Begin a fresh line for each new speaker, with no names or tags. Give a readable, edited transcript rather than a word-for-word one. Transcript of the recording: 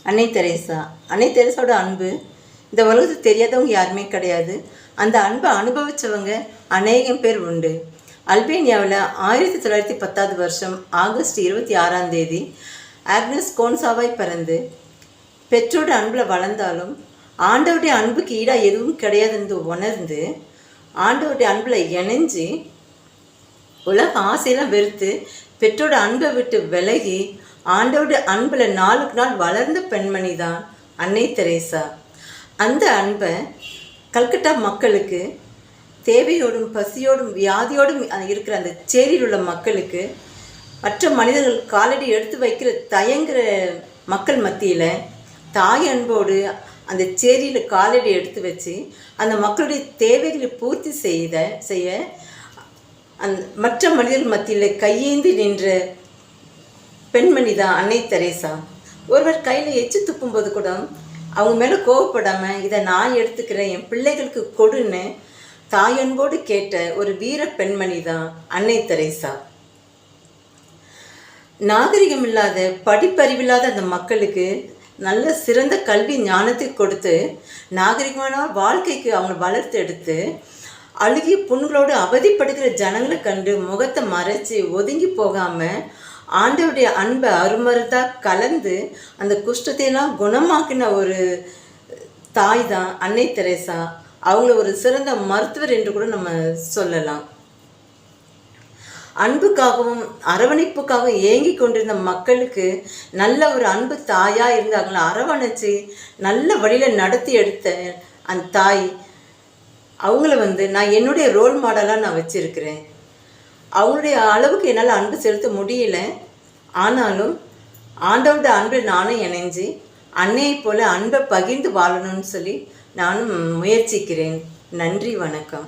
அன்னை தெரேசா. அன்னை தெரேசாவோட அன்பு இந்த உலகத்துக்கு தெரியாதவங்க யாருமே கிடையாது. அந்த அன்பை அனுபவித்தவங்க அநேகம் பேர் உண்டு. அல்பேனியாவில் 1910 ஆகஸ்ட் 26 ஆக்னஸ் கோன்சாவாய் பிறந்து பெற்றோட அன்பில் வளர்ந்தாலும் ஆண்டவருடைய அன்புக்கு ஈடாக எதுவும் கிடையாதுன்னு உணர்ந்து ஆண்டவருடைய அன்பில் இணைஞ்சு உலக ஆசையெல்லாம் வெறுத்து பெற்றோட அன்பை விட்டு விலகி ஆண்டவருடைய அன்பில் நாளுக்கு நாள் வளர்ந்த பெண்மணி தான் அன்னை தெரேசா. அந்த அன்பை கல்கட்டா மக்களுக்கு, தேவையோடும் பசியோடும் வியாதியோடும் இருக்கிற அந்த சேரியில் உள்ள மக்களுக்கு, மற்ற மனிதர்கள் காலடி எடுத்து வைக்கிற தயங்குற மக்கள் மத்தியில் தாய் அன்போடு அந்த சேரியில் காலடி எடுத்து வச்சு அந்த மக்களுடைய தேவைகளை பூர்த்தி செய்ய மற்ற மனிதர்கள் மத்தியில் கையேந்தி நின்ற பெண்மணி தான் அன்னை தெரேசா. ஒருவர் கையில் எச்சு துப்பும்போது கூட அவங்க மேலே கோவப்படாமல் இதை நான் எடுத்துக்கிறேன், என் பிள்ளைகளுக்கு கொடுன்னு தாயன்போடு கேட்ட ஒரு வீர பெண்மணி தான் அன்னை தெரேசா. நாகரிகம் இல்லாத படிப்பறிவில்லாத அந்த மக்களுக்கு நல்ல சிறந்த கல்வி ஞானத்தை கொடுத்து நாகரிகமான வாழ்க்கைக்கு அவங்க வளர்த்து எடுத்து அழுகிய புண்களோடு அவதிப்படுகிற ஜனங்களை கண்டு முகத்தை மறைச்சி ஒதுங்கி போகாமல் ஆண்டவருடைய அன்பை அருமருந்தாக கலந்து அந்த குஷ்டத்தையெல்லாம் குணமாக்கின ஒரு தாய் தான் அன்னை தெரேசா. அவங்கள ஒரு சிறந்த மருத்துவர் என்று கூட நம்ம சொல்லலாம். அன்புக்காகவும் அரவணைப்புக்காகவும் ஏங்கி கொண்டிருந்த மக்களுக்கு நல்ல ஒரு அன்பு தாயாக இருந்து அவங்கள அரவணைச்சு நல்ல வழியில் நடத்தி எடுத்த அந்த தாய், அவங்கள நான் என்னுடைய ரோல் மாடலாக நான் வச்சுருக்கிறேன். அவங்களுடைய அளவுக்கு என்னால் அன்பு செலுத்த முடியல, ஆனாலும் ஆண்டவருடைய அன்பில் நானும் இணைஞ்சு அன்னையை போல் அன்பை பகிர்ந்து வாழணும்னு சொல்லி நானும் முயற்சிக்கிறேன். நன்றி, வணக்கம்.